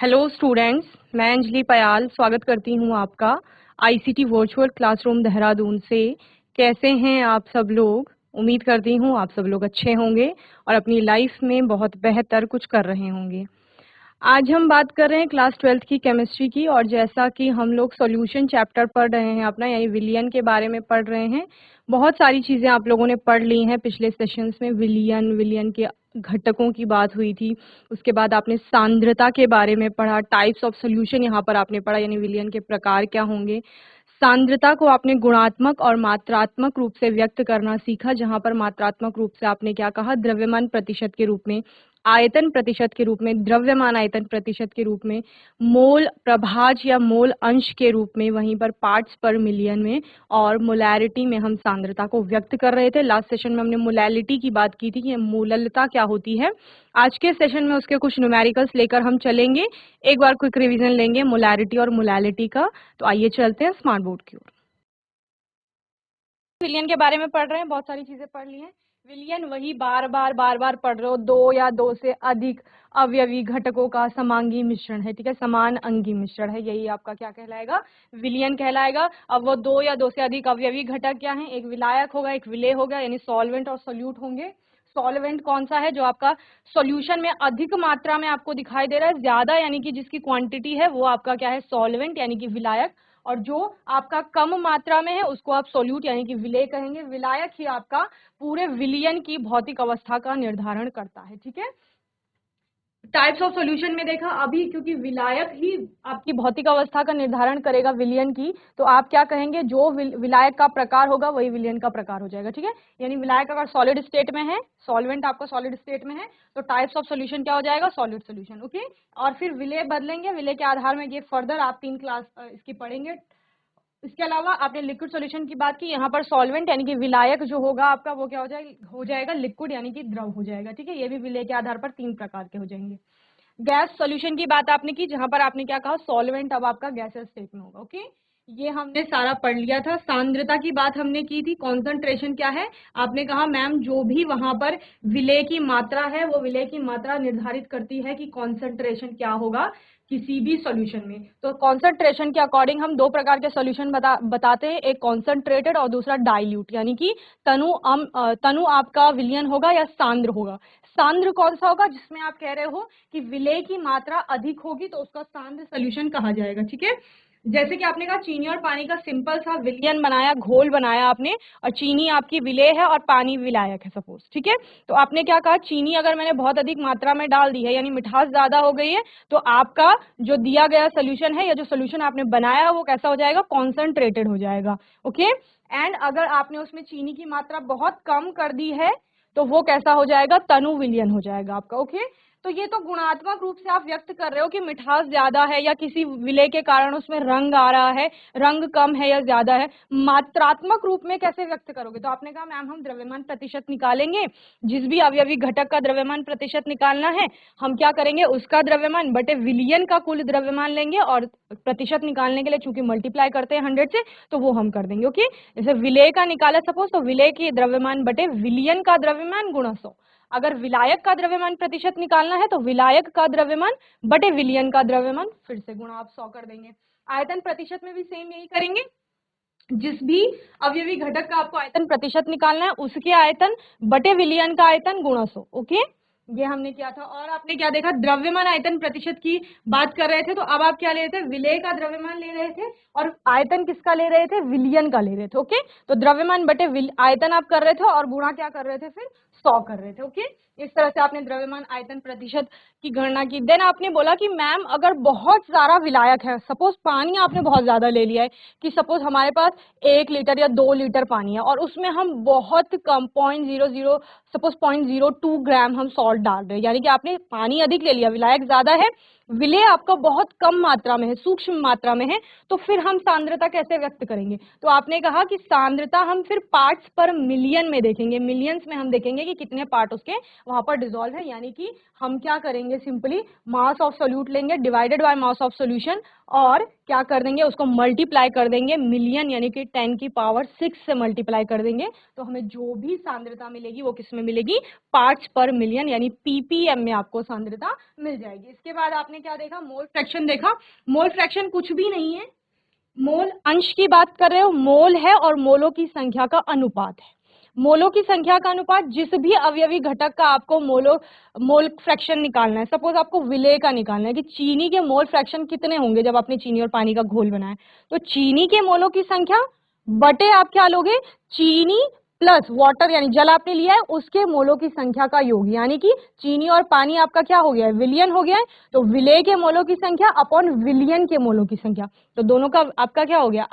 Hello students, मैं अंजलि पयाल स्वागत करती हूँ आपका आईसीटी वर्चुअल क्लासरूम देहरादून से। कैसे हैं आप सब लोग? उम्मीद करती हूँ आप सब लोग अच्छे होंगे और अपनी लाइफ में बहुत बेहतर कुछ कर रहे होंगे। आज हम बात कर रहे हैं क्लास 12th की केमिस्ट्री की, और जैसा कि हम लोग सॉल्यूशन चैप्टर पढ़ रहे हैं अपना, यानी विलियन के बारे में पढ़ रहे हैं। बहुत सारी चीज़ें आप लोगों ने पढ़ ली हैं पिछले सेशंस में। विलियन के घटकों की बात हुई थी। उसके बाद आपने सांद्रता के बारे में पढ़ा, टाइप्स ऑफ सॉल्यूशन यहाँ पर आपने पढ़ा, यानी विलियन के प्रकार क्या होंगे। सांद्रता को आपने गुणात्मक और मात्रात्मक रूप से व्यक्त करना सीखा, जहां पर मात्रात्मक रूप से आपने क्या कहा, द्रव्यमान प्रतिशत के रूप में, आयतन प्रतिशत के रूप में, द्रव्यमान आयतन प्रतिशत के रूप में, मोल प्रभाज या मोल अंश के रूप में, वहीं पर पार्ट्स पर मिलियन में, और मोलैरिटी में हम सांद्रता को व्यक्त कर रहे थे। लास्ट सेशन में हमने मोलैलिटी की बात की थी कि मोललता क्या होती है। आज के सेशन में उसके कुछ न्यूमेरिकल्स लेकर हम चलेंगे। एक बार क्विक रिवीजन लेंगे मोलैरिटी और मोलैलिटी का। तो आइए चलते हैं स्मार्ट बोर्ड की ओर। विलियन के बारे में पढ़ रहे हैं, बहुत सारी चीजें पढ़ ली हैं। विलियन वही बार बार पढ़ रहे हो, दो या दो से अधिक अवयवी घटकों का समांगी मिश्रण है। ठीक है, समान अंगी मिश्रण है, यही आपका क्या कहलाएगा, विलियन कहलाएगा। अब वो दो या दो से अधिक अवयवी घटक क्या है, एक विलायक होगा, एक विलेय होगा, यानी सॉल्वेंट और सोल्यूट होंगे। सॉल्वेंट कौन सा है, जो आपका सॉल्यूशन में अधिक मात्रा में आपको दिखाई दे रहा है, ज्यादा यानी कि जिसकी क्वांटिटी है वो आपका क्या है, सॉल्वेंट यानी कि विलायक। और जो आपका कम मात्रा में है उसको आप सोल्यूट यानी कि विलेय कहेंगे। विलायक ही आपका पूरे विलियन की भौतिक अवस्था का निर्धारण करता है। ठीक है, टाइप्स ऑफ सॉल्यूशन में देखा अभी, क्योंकि विलायक ही आपकी भौतिक अवस्था का निर्धारण करेगा विलियन की, तो आप क्या कहेंगे, जो विलायक का प्रकार होगा वही विलियन का प्रकार हो जाएगा। ठीक है, यानी विलायक अगर सॉलिड स्टेट में है, सॉल्वेंट आपका सॉलिड स्टेट में है, तो टाइप्स ऑफ सॉल्यूशन क्या हो जाएगा, सॉलिड सॉल्यूशन। ओके, और फिर विलेय बदलेंगे, विलेय के आधार में ये फर्दर आप 3 क्लास इसकी पढ़ेंगे। इसके अलावा आपने लिक्विड सॉल्यूशन की बात की, यहाँ पर सॉल्वेंट यानी कि विलायक जो होगा आपका वो क्या हो जाएगा लिक्विड यानी कि द्रव हो जाएगा। ठीक है, ये भी विलेय के आधार पर 3 प्रकार के हो जाएंगे। गैस सॉल्यूशन की बात आपने की, जहां पर आपने क्या कहा, सॉल्वेंट अब आपका गैसेस स्टेट में होगा। ओके, ये हमने सारा पढ़ लिया था। सांद्रता की बात हमने की थी, कॉन्सेंट्रेशन क्या है, आपने कहा मैम जो भी वहां पर विलेय की मात्रा है वो विलेय की मात्रा निर्धारित करती है कि कॉन्सेंट्रेशन क्या होगा किसी भी सॉल्यूशन में। तो कॉन्सेंट्रेशन के अकॉर्डिंग हम 2 प्रकार के सॉल्यूशन बताते हैं, एक कॉन्सेंट्रेटेड और दूसरा डाइल्यूट, यानी कि तनु आपका विलियन होगा या सांद्र होगा। सांद्र कौन सा होगा, जिसमें आप कह रहे हो कि विलेय की मात्रा अधिक होगी तो उसका सांद्र सॉल्यूशन कहा जाएगा। ठीक है, जैसे कि आपने कहा चीनी और पानी का सिंपल सा विलियन बनाया, घोल बनाया आपने, और चीनी आपकी विलेय है और पानी विलायक है सपोज। ठीक है, तो आपने क्या कहा, चीनी अगर मैंने बहुत अधिक मात्रा में डाल दी है यानी मिठास ज्यादा हो गई है, तो आपका जो दिया गया सोल्यूशन है या जो सोल्यूशन आपने बनाया है वो कैसा हो जाएगा, कॉन्सेंट्रेटेड हो जाएगा। ओके, एंड अगर आपने उसमें चीनी की मात्रा बहुत कम कर दी है तो वो कैसा हो जाएगा, तनु विलियन हो जाएगा आपका। ओके, तो ये तो गुणात्मक रूप से आप व्यक्त कर रहे हो कि मिठास ज्यादा है या किसी विलेय के कारण उसमें रंग आ रहा है, रंग कम है या ज्यादा है। मात्रात्मक रूप में कैसे व्यक्त करोगे, तो आपने कहा मैम हम द्रव्यमान प्रतिशत निकालेंगे, जिस भी अवयवी घटक का द्रव्यमान प्रतिशत निकालना है हम क्या करेंगे, उसका द्रव्यमान बटे विलियन का कुल द्रव्यमान लेंगे, और प्रतिशत निकालने के लिए चूंकि मल्टीप्लाई करते हैं 100 से तो वो हम कर देंगे। ओके, जैसे विलेय का निकाला सपोज, तो विलेय की द्रव्यमान बटे विलियन का द्रव्यमान गुणा 100। अगर विलायक का द्रव्यमान प्रतिशत निकालना है तो विलायक का द्रव्यमान बटे विलियन का द्रव्यमान फिर से गुणा आप 100 कर देंगे। आयतन प्रतिशत में भी सेम यही करेंगे, जिस भी अवयवी घटक का आपको आयतन प्रतिशत निकालना है उसके आयतन बटे विलियन का आयतन गुणा 100। ओके, ये हमने किया था। और आपने क्या देखा, द्रव्यमान आयतन प्रतिशत की बात कर रहे थे, तो अब आप क्या ले रहे थे, विलेय का द्रव्यमान ले रहे थे, और आयतन किसका ले रहे थे, विलियन का ले रहे थे। ओके, तो द्रव्यमान बटे आयतन आप कर रहे थे और गुणा क्या कर रहे थे, फिर 100 कर रहे थे। ओके, इस तरह से आपने द्रव्यमान आयतन प्रतिशत की गणना की। देन आपने बोला कि मैम अगर बहुत सारा विलायक है, सपोज पानी आपने बहुत ज्यादा ले लिया है, कि सपोज हमारे पास 1 लीटर या 2 लीटर पानी है और उसमें हम बहुत कम 0.00 सपोज 0.02 ग्राम हम सॉल्ट डाल रहे हैं, यानी कि आपने पानी अधिक ले लिया, विलायक ज्यादा है, विलेय आपका बहुत कम मात्रा में है, सूक्ष्म मात्रा में है, तो फिर हम सांद्रता कैसे व्यक्त करेंगे, तो आपने कहा कि सांद्रता हम फिर पार्ट्स पर मिलियन में देखेंगे, मिलियंस में हम देखेंगे कि कितने पार्ट उसके वहां पर डिसॉल्व है, यानी कि हम क्या करेंगे, सिंपली मास ऑफ सोल्यूट लेंगे divided by mass of solution और क्या कर देंगे, उसको मल्टीप्लाई कर देंगे मिलियन यानी कि 10⁶ से मल्टीप्लाई कर देंगे, तो हमें जो भी सांद्रता मिलेगी वो किस में मिलेगी, पार्ट्स पर मिलियन यानी पीपीएम में आपको सांद्रता मिल जाएगी। इसके बाद आपने क्या देखा, मोल फ्रैक्शन देखा। मोल फ्रैक्शन कुछ भी नहीं है, मोल अंश की बात कर रहे हो, मोल है और मोलों की संख्या का अनुपात है। मोलों की संख्या का अनुपात, जिस भी अवयवी घटक का आपको मोल फ्रैक्शन निकालना है, सपोज आपको विलेय का निकालना है कि चीनी के मोल फ्रैक्शन कितने होंगे जब आपने चीनी और पानी का घोल बनाया, तो चीनी के मोलों की संख्या बटे आप क्या लोगे, चीनी प्लस वाटर यानी जल आपने लिया है उसके मोलों की संख्या का योग, यानी कि चीनी और पानी आपका क्या हो गया है, विलियन हो गया है, तो विलेय के मोलों की संख्या अपॉन विलियन के मोलों की संख्या, तो दोनों का आपका क्या हो गया,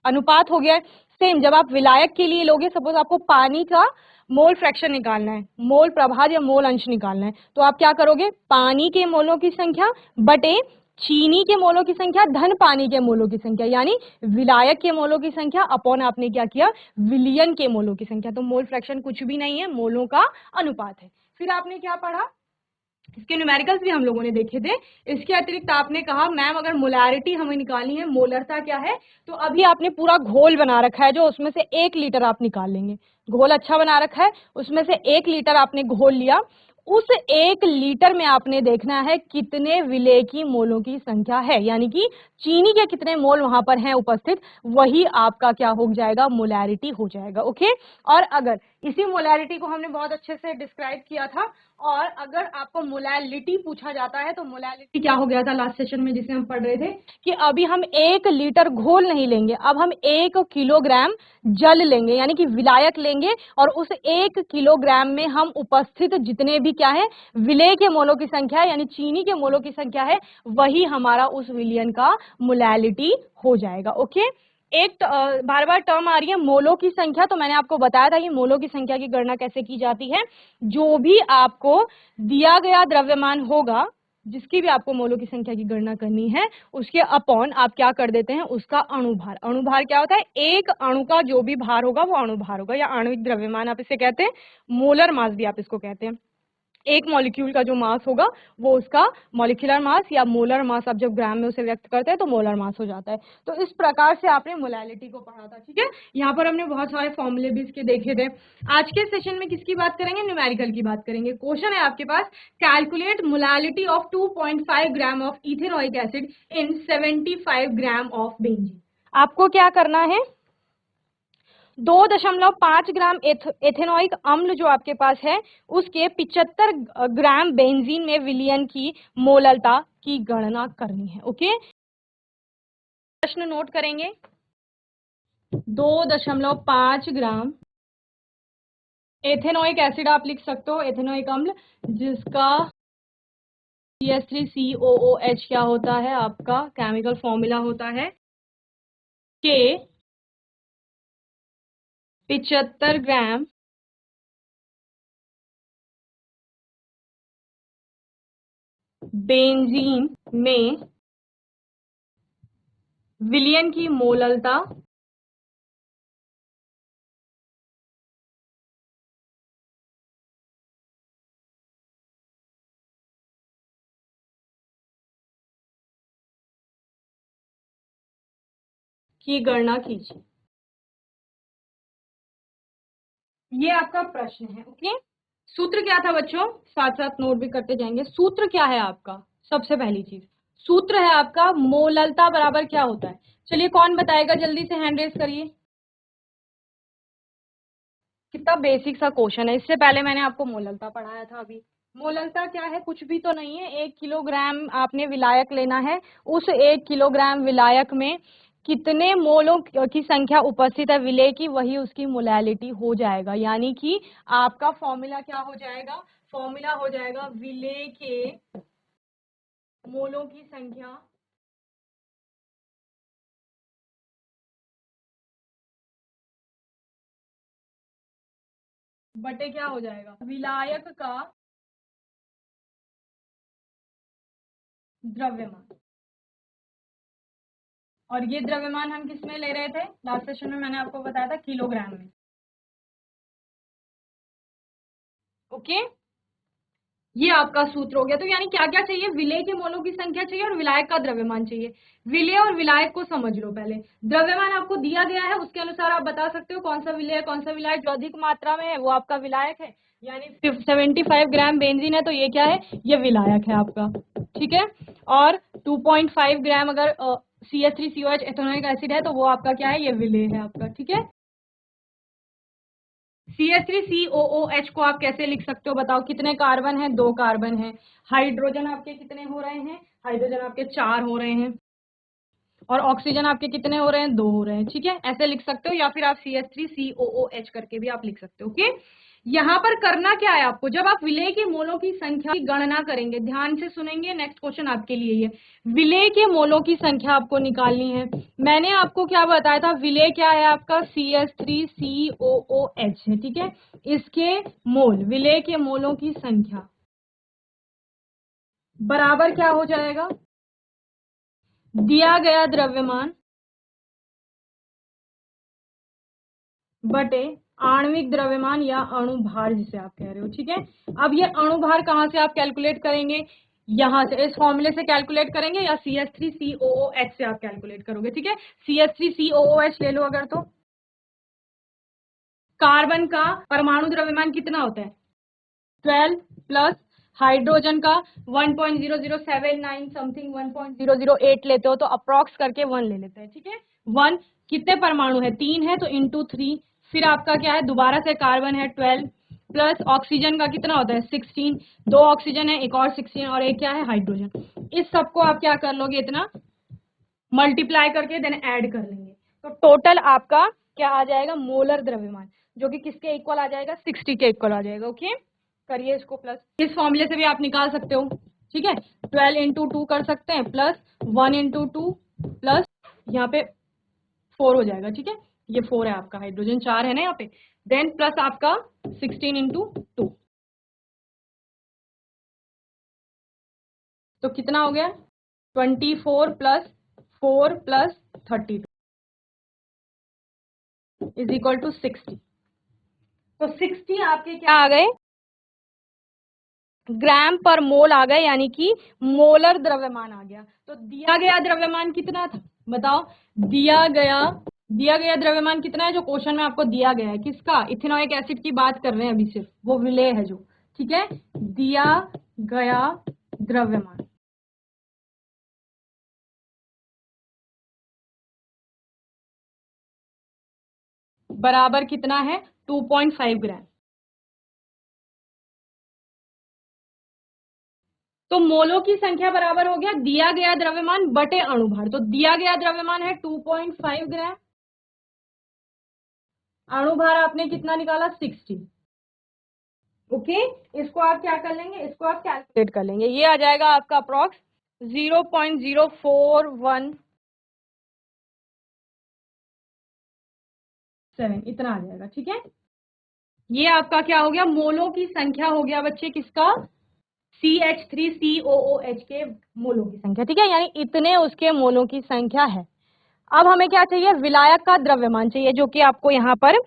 अनुपात हो गया है। सेम जब आप विलायक के लिए लोगे, सपोज आपको पानी का मोल फ्रैक्शन निकालना है, मोल प्रभार या मोल अंश निकालना है, तो आप क्या करोगे, पानी के मोलों की संख्या बटे चीनी के मोलों की संख्या धन पानी के मोलों की संख्या, यानी विलायक के मोलों की संख्या अपॉन आपने क्या किया, विलियन के मोलों की संख्या। तो मोल फ्रैक्शन कुछ भी नहीं है, मोलों का अनुपात है। फिर आपने क्या पढ़ा, इसके न्यूमेरिकल्स भी हम लोगों ने देखे थे। इसके अतिरिक्त आपने कहा मैम अगर मोलैरिटी हमें निकालनी है, मोलरता क्या है, तो अभी आपने पूरा घोल बना रखा है जो उसमें से 1 लीटर आप निकाल लेंगे, घोल अच्छा बना रखा है, उसमें से 1 लीटर आपने घोल लिया, उस 1 लीटर में आपने देखना है कितने विलेय की मोलों की संख्या है, यानी कि चीनी के कितने मोल वहां पर हैं उपस्थित, वही आपका क्या हो जाएगा, मोलैरिटी हो जाएगा। ओके, और अगर इसी मोलैरिटी को हमने बहुत अच्छे से डिस्क्राइब किया था, और अगर आपको मोलैलिटी पूछा जाता है तो मोलैलिटी क्या हो गया था लास्ट सेशन में जिसे हम पढ़ रहे थे कि अभी हम 1 लीटर घोल नहीं लेंगे, अब हम 1 किलोग्राम जल लेंगे यानी कि विलायक लेंगे, और उस 1 किलोग्राम में हम उपस्थित जितने भी क्या है विलेय के मोलों की संख्या है यानी चीनी के मोलों की संख्या है, वही हमारा उस विलियन का मोलैलिटी हो जाएगा। ओके, एक बार बार टर्म आ रही है मोलों की संख्या, तो मैंने आपको बताया था कि मोलों की संख्या की गणना कैसे की जाती है, जो भी आपको दिया गया द्रव्यमान होगा, जिसकी भी आपको मोलों की संख्या की गणना करनी है, उसके अपॉन आप क्या कर देते हैं, उसका अणुभार। अणुभार क्या होता है, एक अणु का जो भी भार होगा वो अणुभार होगा, या आणविक द्रव्यमान आप इसे कहते हैं, मोलर मास भी आप इसको कहते हैं। एक मॉलिक्यूल का जो मास होगा वो उसका मॉलिक्यूलर मास या मोलर मास, आप जब ग्राम में उसे व्यक्त करते हैं तो मोलर मास हो जाता है। तो इस प्रकार से आपने मोलैलिटी को पढ़ा था। ठीक है, यहाँ पर हमने बहुत सारे फॉर्मूले भी इसके देखे थे। आज के सेशन में किसकी बात करेंगे, न्यूमेरिकल की बात करेंगे। क्वेश्चन है आपके पास, calculate molality of 2.5 gram of ethanoic acid in 75 gram of benzene. आपको क्या करना है, 2.5 ग्राम एथेनॉइक अम्ल जो आपके पास है उसके 75 ग्राम बेंजीन में विलियन की मोललता की गणना करनी है। ओके, प्रश्न नोट करेंगे, 2.5 ग्राम एथेनॉइक एसिड आप लिख सकते हो, एथेनॉइक अम्ल जिसका CH3COOH क्या होता है, आपका केमिकल फॉर्मूला होता है के 75 ग्राम बेंजीन में विलियन की मोललता की गणना कीजिए। ये आपका प्रश्न है। ओके, सूत्र क्या था बच्चों, साथ साथ नोट भी करते जाएंगे। सूत्र क्या है आपका, सबसे पहली चीज सूत्र है आपका मोललता बराबर क्या होता है। चलिए कौन बताएगा, जल्दी से हैंड रेस करिए। कितना बेसिक सा क्वेश्चन है, इससे पहले मैंने आपको मोललता पढ़ाया था। अभी मोललता क्या है, कुछ भी तो नहीं है, 1 किलोग्राम आपने विलायक लेना है, उस 1 किलोग्राम विलायक में कितने मोलों की संख्या उपस्थित है विलेय की, वही उसकी मोलैलिटी हो जाएगा। यानी कि आपका फॉर्मूला क्या हो जाएगा, फॉर्मूला हो जाएगा विलेय के मोलों की संख्या बटे क्या हो जाएगा, विलायक का द्रव्यमान। और ये द्रव्यमान हम किस में ले रहे थे, लास्ट सेशन में मैंने आपको बताया था किलोग्राम में। ओके, ये आपका सूत्र हो गया। तो यानी क्या क्या चाहिए, विलेय के मोलों की संख्या चाहिए और विलायक का द्रव्यमान चाहिए। विलेय और विलायक को समझ लो पहले। द्रव्यमान आपको दिया गया है, उसके अनुसार आप बता सकते हो कौन सा विलेय है कौन सा विलायक। जो अधिक मात्रा में है वो आपका विलायक है, यानी 75 ग्राम बेंजीन है तो ये क्या है, ये विलायक है आपका, ठीक है। और 2.5 ग्राम अगर CH3COH एथेनोइक एसिड है तो वो आपका क्या है, ये विलेय है आपका, ठीक है। CH3COOH को आप कैसे लिख सकते हो बताओ, कितने कार्बन है, 2 कार्बन है। हाइड्रोजन आपके कितने हो रहे हैं, हाइड्रोजन आपके 4 हो रहे हैं, और ऑक्सीजन आपके कितने हो रहे हैं, 2 हो रहे हैं, ठीक है। ऐसे लिख सकते हो, या फिर आप CH3COOH करके भी आप लिख सकते हो, ओके। यहां पर करना क्या है आपको, जब आप विलेय के मोलों की संख्या की गणना करेंगे, ध्यान से सुनेंगे, नेक्स्ट क्वेश्चन आपके लिए ये, विलेय के मोलों की संख्या आपको निकालनी है। मैंने आपको क्या बताया था, विलेय क्या है आपका, CH3COOH है, ठीक है। इसके मोल, विलेय के मोलों की संख्या बराबर क्या हो जाएगा, दिया गया द्रव्यमान बटे आणविक द्रव्यमान या अणुभार जिसे आप कह रहे हो, ठीक है। अब ये अणुभार कहां से आप कैलकुलेट करेंगे, यहां से, इस फॉर्मूले से कैलकुलेट करेंगे, या CH3COOH से आप कैलकुलेट करोगे, ठीक है। CH3COOH ले लो अगर, तो कार्बन का परमाणु द्रव्यमान कितना होता है, 12 प्लस हाइड्रोजन का 1.0079 समथिंग 1.008 लेते हो तो अप्रॉक्स करके 1 ले लेते हैं, ठीक है। 1 कितने परमाणु है, 3 है तो इंटू 3, फिर आपका क्या है, दोबारा से कार्बन है 12 प्लस ऑक्सीजन का कितना होता है 16, 2 ऑक्सीजन है, एक और 16, और एक क्या है हाइड्रोजन। इस सबको आप क्या कर लोगे, इतना मल्टीप्लाई करके देन ऐड कर लेंगे, तो टोटल आपका क्या आ जाएगा, मोलर द्रव्यमान, जो कि किसके इक्वल आ जाएगा, 60 के इक्वल आ जाएगा, ओके। करिए इसको प्लस, इस फॉर्मूले से भी आप निकाल सकते हो, ठीक है। 12 इंटू 2 कर सकते हैं, प्लस 1 इंटू 2 प्लस यहाँ पे 4 हो जाएगा, ठीक है। ये 4 है आपका, हाइड्रोजन 4 है ना यहाँ पे, देन प्लस आपका 16 इंटू 2, तो कितना हो गया, 24 plus 4 plus 32 is equal to 60। तो 60 आपके क्या आ गए, ग्राम पर मोल आ गए, यानी कि मोलर द्रव्यमान आ गया। तो दिया गया द्रव्यमान कितना था बताओ, दिया गया द्रव्यमान कितना है, जो क्वेश्चन में आपको दिया गया है, किसका, इथेनॉइक एसिड की बात कर रहे हैं अभी, सिर्फ वो विलेय है जो, ठीक है। दिया गया द्रव्यमान बराबर कितना है, 2.5 ग्राम। तो मोलों की संख्या बराबर हो गया दिया गया द्रव्यमान बटे अणुभार। तो दिया गया द्रव्यमान है 2.5 ग्राम, अणुभार आपने कितना निकाला, 60, ओके। इसको आप क्या कर लेंगे, इसको आप कैलकुलेट कर लेंगे, ये आ जाएगा आपका अप्रॉक्स 0.0417, इतना आ जाएगा, ठीक है। ये आपका क्या हो गया, मोलों की संख्या हो गया बच्चे, किसका, CH3COOH के मोलों की संख्या, ठीक है, यानी इतने उसके मोलों की संख्या है। अब हमें क्या चाहिए, विलायक का द्रव्यमान चाहिए, जो कि आपको यहाँ पर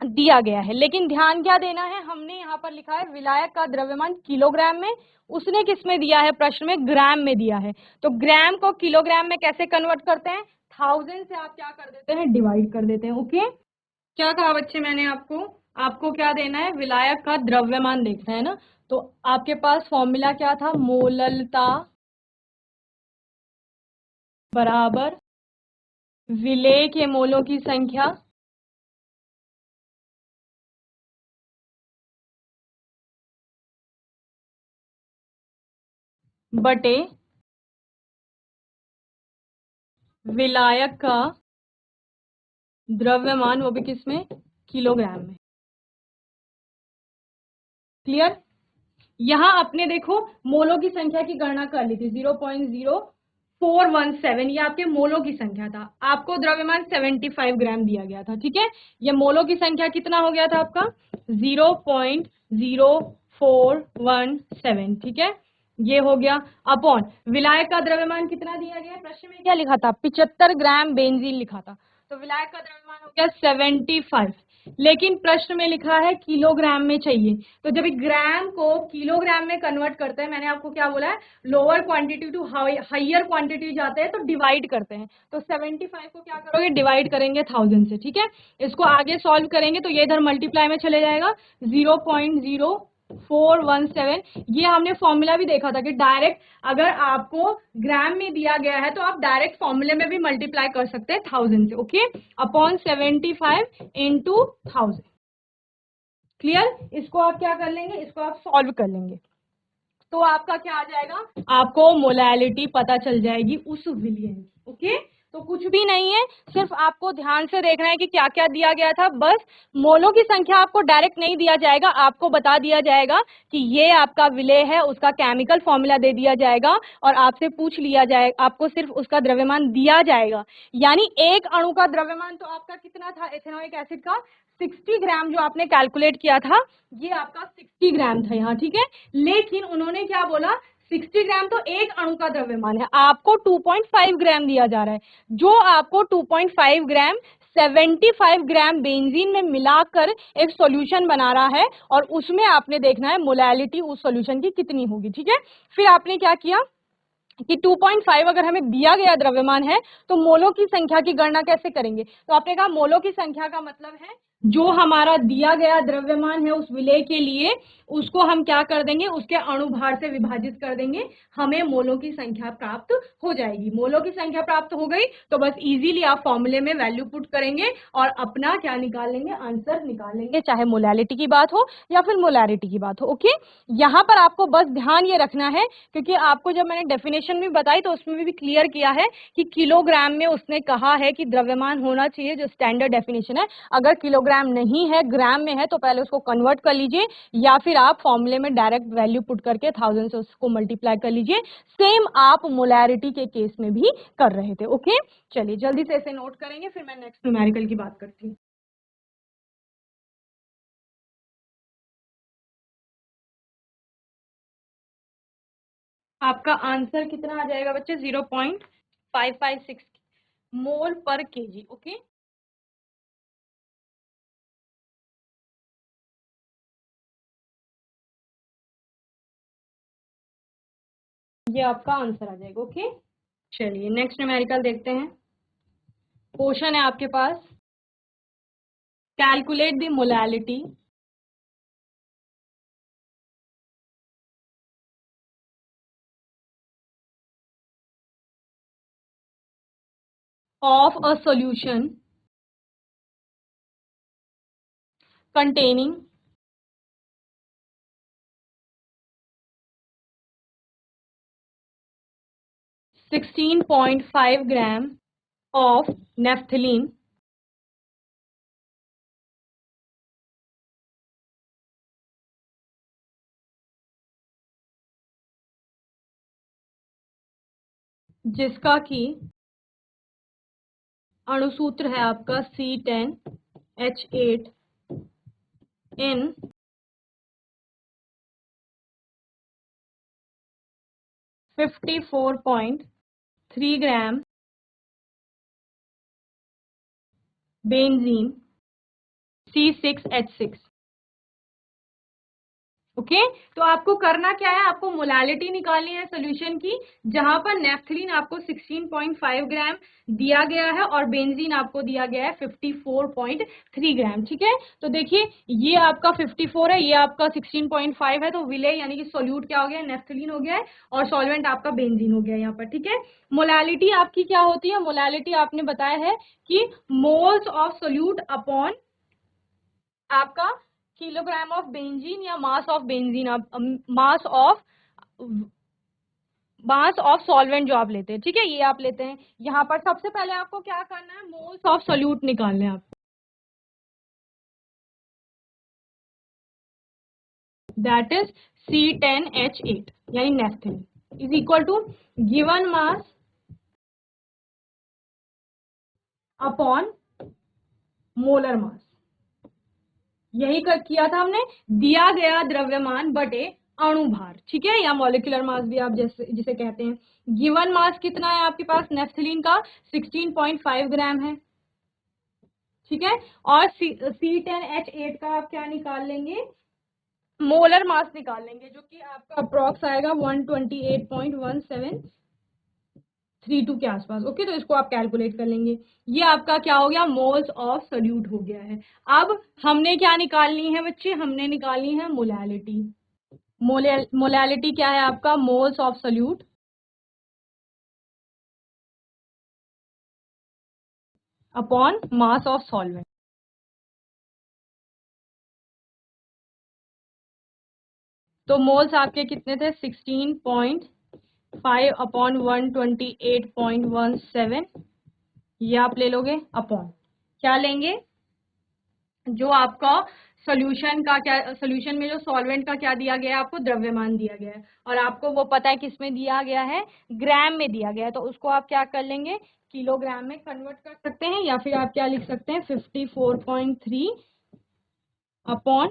दिया गया है। लेकिन ध्यान क्या देना है, हमने यहाँ पर लिखा है विलायक का द्रव्यमान किलोग्राम में, उसने किस में दिया है, प्रश्न में ग्राम में दिया है। तो ग्राम को किलोग्राम में कैसे कन्वर्ट करते हैं, 1000 से आप क्या कर देते हैं, डिवाइड कर देते हैं, ओके। क्या कहा बच्चे मैंने आपको, आपको क्या देना है, विलायक का द्रव्यमान देखना है ना। तो आपके पास फॉर्मूला क्या था, मोललता बराबर विलेय के मोलों की संख्या बटे विलायक का द्रव्यमान, वो भी किसमें, किलोग्राम में, क्लियर। यहां आपने देखो मोलों की संख्या की गणना कर ली थी, 0.0417, ये आपके मोलों की संख्या था, आपको द्रव्यमान 75 ग्राम दिया गया था, ठीक है। ये मोलों की संख्या कितना हो गया था आपका, 0.0417, ठीक है। ये हो गया अपॉन विलायक का द्रव्यमान कितना दिया गया, प्रश्न में क्या लिखा था, 75 ग्राम बेंजीन लिखा था, तो विलायक का द्रव्यमान हो गया 75, लेकिन प्रश्न में लिखा है किलोग्राम में चाहिए। तो जब ग्राम को किलोग्राम में कन्वर्ट करते हैं, मैंने आपको क्या बोला है, lower quantity to higher quantity जाते हैं तो डिवाइड करते हैं। तो 75 को क्या करोगे, डिवाइड करेंगे 1000 से, ठीक है। इसको आगे सॉल्व करेंगे तो ये इधर मल्टीप्लाई में चले जाएगा, 0.0417। ये हमने फॉर्मूला भी देखा था कि डायरेक्ट अगर आपको ग्राम में दिया गया है तो आप डायरेक्ट फॉर्मूले में भी मल्टीप्लाई कर सकते हैं 1000 से, ओके, अपॉन 75 इंटू 1000। क्लियर। इसको आप क्या कर लेंगे, इसको आप सॉल्व कर लेंगे तो आपका क्या आ जाएगा, आपको मोलैलिटी पता चल जाएगी उस विलियन की, ओके। तो कुछ भी नहीं है, सिर्फ आपको ध्यान से देखना है कि क्या क्या दिया गया था। बस मोलों की संख्या आपको डायरेक्ट नहीं दिया जाएगा, आपको बता दिया जाएगा कि ये आपका विलेय है, उसका केमिकल फॉर्मूला दे दिया जाएगा और आपसे पूछ लिया जाएगा, आपको सिर्फ उसका द्रव्यमान दिया जाएगा। यानी एक अणु का द्रव्यमान तो आपका कितना था एथेनॉइक एसिड का, 60 ग्राम जो आपने कैलकुलेट किया था, ये आपका 60 ग्राम था यहाँ, ठीक है। लेकिन उन्होंने क्या बोला, 60 ग्राम तो एक अणु का द्रव्यमान है, आपको 2.5 ग्राम दिया जा रहा है। जो आपको 2.5 ग्राम 75 ग्राम बेंजीन में मिलाकर एक सॉल्यूशन बना रहा है और उसमें आपने देखना है मोलैलिटी उस सॉल्यूशन की कितनी होगी, ठीक है। फिर आपने क्या किया कि 2.5 अगर हमें दिया गया द्रव्यमान है तो मोलों की संख्या की गणना कैसे करेंगे। तो आपने कहा मोलों की संख्या का मतलब है जो हमारा दिया गया द्रव्यमान है उस विलेय के लिए, उसको हम क्या कर देंगे, उसके अणुभार से विभाजित कर देंगे, हमें मोलों की संख्या प्राप्त हो जाएगी। मोलों की संख्या प्राप्त हो गई तो बस इजीली आप फॉर्मूले में वैल्यू पुट करेंगे और अपना क्या निकाल लेंगे, आंसर निकाल लेंगे, चाहे मोलैलिटी की बात हो या फिर मोलैरिटी की बात हो, ओके। यहाँ पर आपको बस ध्यान ये रखना है, क्योंकि आपको जब मैंने डेफिनेशन भी बताई तो उसमें भी क्लियर किया है कि किलोग्राम में उसने कहा है कि द्रव्यमान होना चाहिए, जो स्टैंडर्ड डेफिनेशन है। अगर किलोग्राम नहीं है, ग्राम में है, तो पहले उसको कन्वर्ट कर लीजिए या फिर आप फॉर्मूले में डायरेक्ट वैल्यू पुट करके 1000 से उसको मल्टीप्लाई कर लीजिए। सेम आप मोलैरिटी के केस में भी कर रहे थे, ओके। चलिए जल्दी से इसे नोट करेंगे, फिर मैं नेक्स्ट न्यूमेरिकल की बात करती हूँ। आपका आंसर कितना आ जाएगा बच्चे, 0.556 मोल पर केजी, ओके। ये आपका आंसर आ जाएगा, ओके। चलिए नेक्स्ट न्यूमेरिकल देखते हैं। क्वेश्चन है आपके पास, calculate the molality of a solution containing 16.5 gram of naphthalene जिसका कि अणुसूत्र है आपका C10H8 in 54.3 gram benzene C6H6, okay. तो आपको करना क्या है, आपको मोलैलिटी निकालनी है सॉल्यूशन की, जहां पर नेफ्थलीन आपको 16.5 ग्राम दिया गया है और बेंजीन आपको दिया गया है 54.3 ग्राम, ठीक है। तो देखिए ये आपका 54 है, ये आपका 16.5 है, तो विलेय यानी कि सोल्यूट क्या हो गया, नेफ्थलीन हो गया है और सॉल्वेंट आपका बेंजीन हो गया यहाँ पर, ठीक है। मोलैलिटी आपकी क्या होती है, मोलैलिटी आपने बताया है कि मोल्स ऑफ सोल्यूट अपॉन आपका किलोग्राम ऑफ बेंजीन या मास ऑफ बेंजीन, आप मास ऑफ सॉल्वेंट जो आप लेते हैं, ठीक है, ये आप लेते हैं। यहाँ पर सबसे पहले आपको क्या करना है, मोल्स ऑफ सोल्यूट निकालने हैं आपको, दैट इज C10H8 यानी naphthalene is equal to given mass upon molar mass. यही किया था हमने, दिया गया द्रव्यमान बटे अणुभार, ठीक है, या मॉलिक्यूलर मास भी आप जैसे जिसे कहते हैं। गिवन मास कितना है आपके पास नेफ्थलीन का, 16.5 ग्राम है, ठीक है। और C10H8 का आप क्या निकाल लेंगे, मोलर मास निकाल लेंगे, जो कि आपका अप्रोक्स आएगा 128.1732 के आसपास। ओके, तो इसको आप कैलकुलेट कर लेंगे। ये आपका क्या हो गया, मोल्स ऑफ सोल्यूट हो गया है। अब हमने क्या निकालनी है बच्चे, हमने निकालनी है मोलैलिटी। मोलैलिटी क्या है आपका, moles of solute upon mass of solvent. तो मोल्स आपके कितने थे, 16.5 अपॉन 128.17। ये आप ले लोगे अपॉन क्या लेंगे, जो आपका सोल्यूशन का क्या, सोल्यूशन में जो सॉल्वेंट का क्या दिया गया है आपको, द्रव्यमान दिया गया है, और आपको वो पता है किस में दिया गया है, ग्राम में दिया गया है। तो उसको आप क्या कर लेंगे, किलोग्राम में कन्वर्ट कर सकते हैं, या फिर आप क्या लिख सकते हैं, 54.3 अपॉन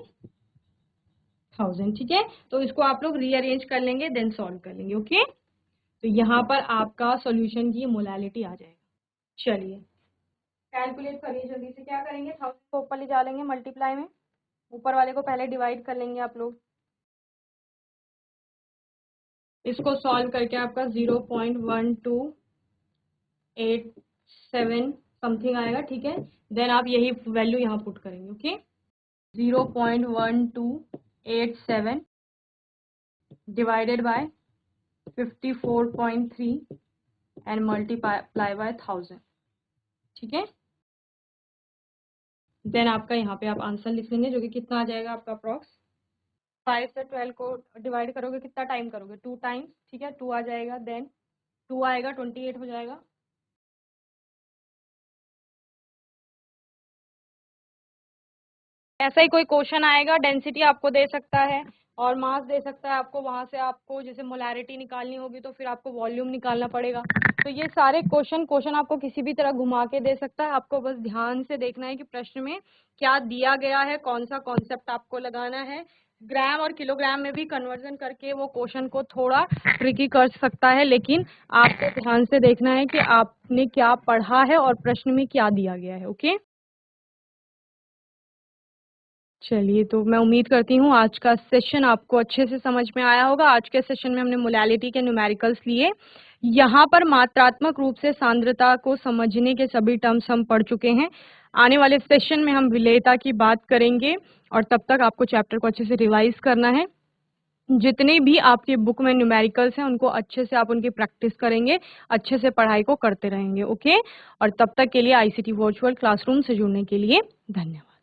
1000। ठीक है, तो इसको आप लोग रीअरेंज कर लेंगे, देन सॉल्व कर लेंगे। ओके, तो यहाँ पर आपका सॉल्यूशन की मोलैलिटी आ जाएगा। चलिए कैलकुलेट करिए जल्दी से, क्या करेंगे, 1000 को ऊपर ले जा लेंगे मल्टीप्लाई में, ऊपर वाले को पहले डिवाइड कर लेंगे आप लोग। इसको सॉल्व करके आपका 0.1287 समथिंग आएगा। ठीक है, देन आप यही वैल्यू यहाँ पुट करेंगे। Okay, 0.1287 divided by 54.3 and multiply by 1000। ठीक है, देन आपका यहाँ पे आप आंसर लिख लेंगे, जो कि कितना आ जाएगा आपका अप्रॉक्स, 5 से 12 को डिवाइड करोगे कितना टाइम करोगे, 2 टाइम्स। ठीक है, 2 आ जाएगा, देन 2 आएगा, 28 हो जाएगा। ऐसा ही कोई क्वेश्चन आएगा, डेंसिटी आपको दे सकता है और मास दे सकता है आपको, वहां से आपको जैसे मोलैरिटी निकालनी होगी तो फिर आपको वॉल्यूम निकालना पड़ेगा। तो ये सारे क्वेश्चन आपको किसी भी तरह घुमा के दे सकता है, आपको बस ध्यान से देखना है कि प्रश्न में क्या दिया गया है, कौन सा कॉन्सेप्ट आपको लगाना है। ग्राम और किलोग्राम में भी कन्वर्जन करके वो क्वेश्चन को थोड़ा ट्रिकी कर सकता है, लेकिन आपको ध्यान से देखना है कि आपने क्या पढ़ा है और प्रश्न में क्या दिया गया है। ओके, चलिए, तो मैं उम्मीद करती हूँ आज का सेशन आपको अच्छे से समझ में आया होगा। आज के सेशन में हमने मोलैलिटी के न्यूमेरिकल्स लिए, यहाँ पर मात्रात्मक रूप से सांद्रता को समझने के सभी टर्म्स हम पढ़ चुके हैं। आने वाले सेशन में हम विलेयता की बात करेंगे, और तब तक आपको चैप्टर को अच्छे से रिवाइज करना है। जितने भी आपके बुक में न्यूमेरिकल्स हैं उनको अच्छे से आप उनकी प्रैक्टिस करेंगे, अच्छे से पढ़ाई को करते रहेंगे। ओके, और तब तक के लिए ICT वर्चुअल क्लासरूम से जुड़ने के लिए धन्यवाद।